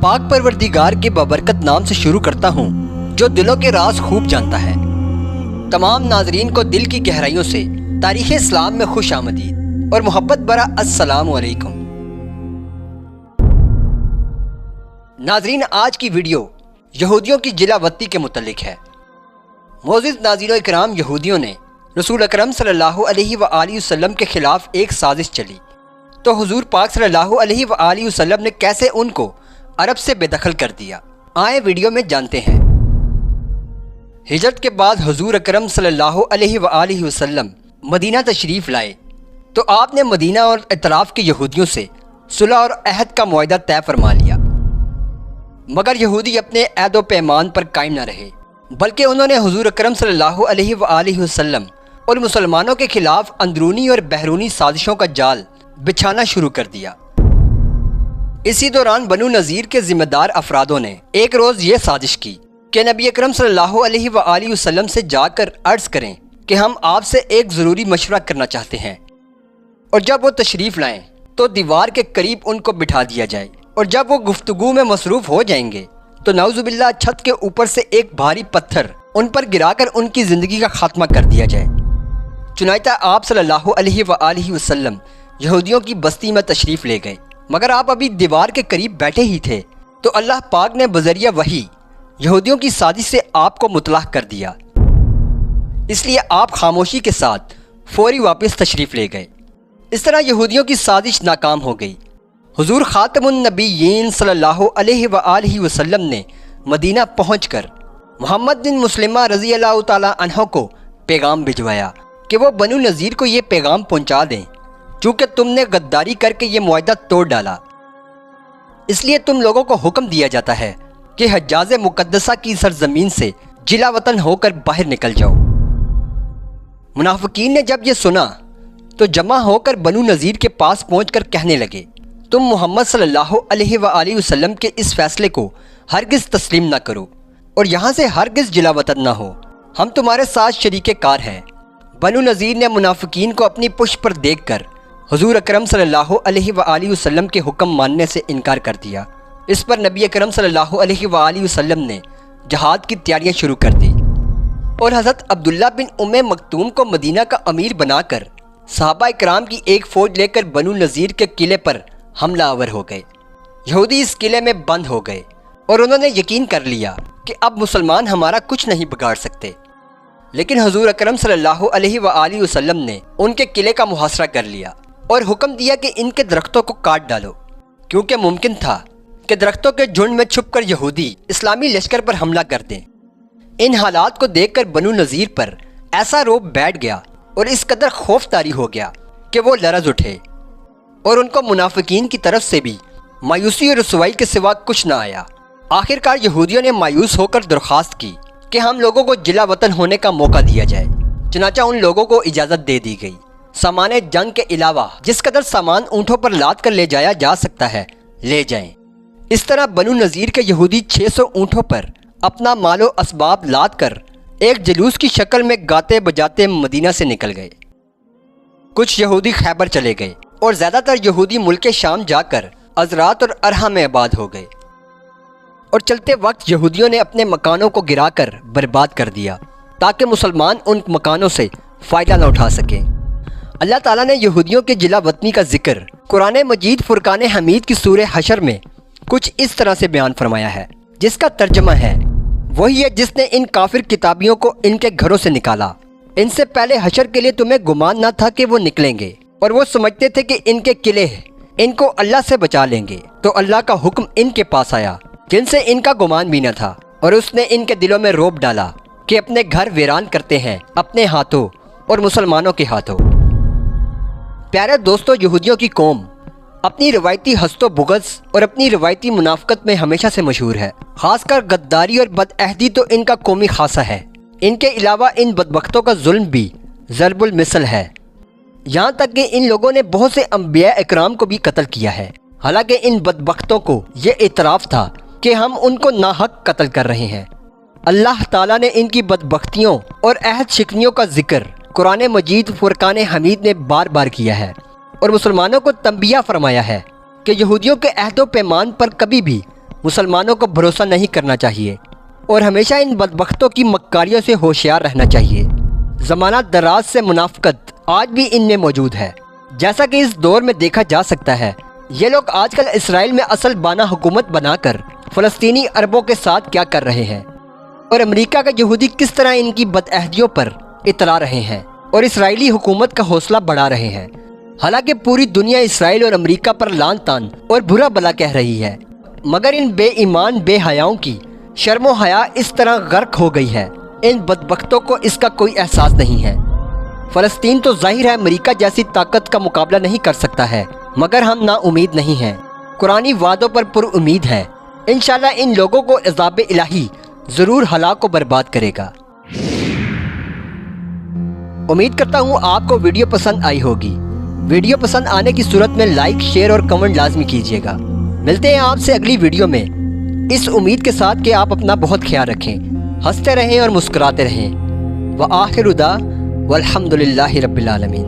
پاک پروردگار کے بابرکت نام سے شروع کرتا ہوں جو دلوں کے راز خوب جانتا ہے۔ تمام ناظرین کو دل کی گہرائیوں سے تاریخ اسلام میں خوش آمدید اور محبت برا السلام علیکم۔ ناظرین، آج کی ویڈیو یہودیوں کی جلا وطنی کے متعلق ہے۔ معزز ناظرین و اکرام، یہودیوں نے رسول اکرم صلی اللہ علیہ وآلہ وسلم کے خلاف ایک سازش چلی تو حضور پاک صلی اللہ علیہ وآلہ وسلم نے کیسے ان کو عرب سے بے دخل کر دیا، آئیں ویڈیو میں جانتے ہیں۔ ہجرت کے بعد حضور اکرم صلی اللہ علیہ وآلہ وسلم مدینہ تشریف لائے تو آپ نے مدینہ اور اطراف کے یہودیوں سے صلح اور عہد کا معاہدہ طے فرما لیا، مگر یہودی اپنے عہد و پیمان پر قائم نہ رہے، بلکہ انہوں نے حضور اکرم صلی اللہ علیہ وآلہ وسلم اور مسلمانوں کے خلاف اندرونی اور بیرونی سازشوں کا جال بچھانا شروع کر دیا۔ اسی دوران بنو نذیر کے ذمہ دار افرادوں نے ایک روز یہ سازش کی کہ نبی اکرم صلی اللہ علیہ وآلہ وسلم سے جا کر عرض کریں کہ ہم آپ سے ایک ضروری مشورہ کرنا چاہتے ہیں، اور جب وہ تشریف لائیں تو دیوار کے قریب ان کو بٹھا دیا جائے، اور جب وہ گفتگو میں مصروف ہو جائیں گے تو نعوذ باللہ چھت کے اوپر سے ایک بھاری پتھر ان پر گرا کر ان کی زندگی کا خاتمہ کر دیا جائے۔ چنانچہ آپ صلی اللہ علیہ وآلہ وسلم یہودیوں کی بستی میں تشریف لے گئے، مگر آپ ابھی دیوار کے قریب بیٹھے ہی تھے تو اللہ پاک نے بذریعہ وحی یہودیوں کی سازش سے آپ کو مطلع کر دیا، اس لیے آپ خاموشی کے ساتھ فوری واپس تشریف لے گئے۔ اس طرح یہودیوں کی سازش ناکام ہو گئی۔ حضور خاتم النبیین صلی اللہ علیہ وآلہ وسلم نے مدینہ پہنچ کر محمد بن مسلمہ رضی اللہ تعالیٰ عنہ کو پیغام بھجوایا کہ وہ بنو نذیر کو یہ پیغام پہنچا دیں، چونکہ تم نے غداری کر کے یہ معاہدہ توڑ ڈالا، اس لیے تم لوگوں کو حکم دیا جاتا ہے کہ حجاز مقدسہ کی سرزمین سے جلا وطن ہو کر باہر نکل جاؤ۔ منافقین نے جب یہ سنا تو جمع ہو کر بنو نذیر کے پاس پہنچ کر کہنے لگے، تم محمد صلی اللہ علیہ وآلہ وسلم کے اس فیصلے کو ہرگز تسلیم نہ کرو اور یہاں سے ہرگز جلا وطن نہ ہو، ہم تمہارے ساتھ شریک کار ہیں۔ بنو نذیر نے منافقین کو اپنی پشت پر دیکھ کر حضور اکرم صلی اللہ علیہ وآلہ وسلم کے حکم ماننے سے انکار کر دیا۔ اس پر نبی اکرم صلی اللہ علیہ وآلہ وسلم نے جہاد کی تیاریاں شروع کر دی اور حضرت عبداللہ بن ام مکتوم کو مدینہ کا امیر بنا کر صحابہ اکرام کی ایک فوج لے کر بنو نذیر کے قلعے پر حملہ آور ہو گئے۔ یہودی اس قلعے میں بند ہو گئے اور انہوں نے یقین کر لیا کہ اب مسلمان ہمارا کچھ نہیں بگاڑ سکتے، لیکن حضور اکرم صلی اللہ علیہ وآلہ وسلم نے ان کے قلعے کا محاصرہ کر لیا اور حکم دیا کہ ان کے درختوں کو کاٹ ڈالو، کیونکہ ممکن تھا کہ درختوں کے جھنڈ میں چھپ کر یہودی اسلامی لشکر پر حملہ کر دیں۔ ان حالات کو دیکھ کر بنو نذیر پر ایسا روب بیٹھ گیا اور اس قدر خوف طاری ہو گیا کہ وہ لرز اٹھے، اور ان کو منافقین کی طرف سے بھی مایوسی اور رسوائی کے سوا کچھ نہ آیا۔ آخر کار یہودیوں نے مایوس ہو کر درخواست کی کہ ہم لوگوں کو جلا وطن ہونے کا موقع دیا جائے۔ چنانچہ ان لوگوں کو اجازت دے دی گئی۔ سامان جنگ کے علاوہ جس قدر سامان اونٹوں پر لاد کر لے جایا جا سکتا ہے لے جائیں۔ اس طرح بنو نذیر کے یہودی 600 اونٹوں پر اپنا مال و اسباب لاد کر ایک جلوس کی شکل میں گاتے بجاتے مدینہ سے نکل گئے۔ کچھ یہودی خیبر چلے گئے اور زیادہ تر یہودی ملک شام جا کر عزرات اور ارحا میں آباد ہو گئے، اور چلتے وقت یہودیوں نے اپنے مکانوں کو گرا کر برباد کر دیا تاکہ مسلمان ان مکانوں سے فائدہ نہ اٹھا سکیں۔ اللہ تعالیٰ نے یہودیوں کے جلا وطنی کا ذکر قرآن مجید فرقان حمید کی سورہ حشر میں کچھ اس طرح سے بیان فرمایا ہے، جس کا ترجمہ ہے، وہی ہے جس نے ان کافر کتابیوں کو ان کے گھروں سے نکالا، ان سے پہلے حشر کے لیے تمہیں گمان نہ تھا کہ وہ نکلیں گے، اور وہ سمجھتے تھے کہ ان کے قلعے ان کو اللہ سے بچا لیں گے، تو اللہ کا حکم ان کے پاس آیا جن سے ان کا گمان بھی نہ تھا، اور اس نے ان کے دلوں میں روب ڈالا کہ اپنے گھر ویران کرتے ہیں اپنے ہاتھوں اور مسلمانوں کے ہاتھوں۔ پیارے دوستو، یہودیوں کی قوم اپنی روایتی حسد و بغض اور اپنی روایتی منافقت میں ہمیشہ سے مشہور ہے، خاص کر غداری اور بدعہدی تو ان کا قومی خاصہ ہے۔ ان کے علاوہ ان بدبختوں کا ظلم بھی ضرب المثل ہے، یہاں تک کہ ان لوگوں نے بہت سے انبیاء اکرام کو بھی قتل کیا ہے، حالانکہ ان بدبختوں کو یہ اعتراف تھا کہ ہم ان کو ناحق قتل کر رہے ہیں۔ اللہ تعالیٰ نے ان کی بدبختیوں اور عہد شکنیوں کا ذکر قرآن مجید فرقان حمید نے بار بار کیا ہے، اور مسلمانوں کو تنبیہ فرمایا ہے کہ یہودیوں کے عہد و پیمان پر کبھی بھی مسلمانوں کو بھروسہ نہیں کرنا چاہیے اور ہمیشہ ان بدبختوں کی مکاریوں سے ہوشیار رہنا چاہیے۔ زمانہ دراز سے منافقت آج بھی ان میں موجود ہے، جیسا کہ اس دور میں دیکھا جا سکتا ہے۔ یہ لوگ آج کل اسرائیل میں اصل بانہ حکومت بنا کر فلسطینی عربوں کے ساتھ کیا کر رہے ہیں، اور امریکہ کا یہودی کس طرح ان کی بدعہدیوں پر اترا رہے ہیں اور اسرائیلی حکومت کا حوصلہ بڑھا رہے ہیں۔ حالانکہ پوری دنیا اسرائیل اور امریکہ پر لعن طعن اور برا بھلا کہہ رہی ہے، مگر ان بے ایمان بے حیاؤں کی شرم و حیا اس طرح غرق ہو گئی ہے، ان بدبختوں کو اس کا کوئی احساس نہیں ہے۔ فلسطین تو ظاہر ہے امریکہ جیسی طاقت کا مقابلہ نہیں کر سکتا ہے، مگر ہم نا امید نہیں ہیں، قرآنی وعدوں پر پر امید ہے۔ انشاءاللہ ان لوگوں کو عذاب الہی ضرور ہلاک و برباد کرے گا۔ امید کرتا ہوں آپ کو ویڈیو پسند آئی ہوگی۔ ویڈیو پسند آنے کی صورت میں لائک، شیئر اور کمنٹ لازمی کیجیے گا۔ ملتے ہیں آپ سے اگلی ویڈیو میں، اس امید کے ساتھ کہ آپ اپنا بہت خیال رکھیں، ہنستے رہیں اور مسکراتے رہیں۔ وآخر دعوانا والحمد للہ رب العالمین۔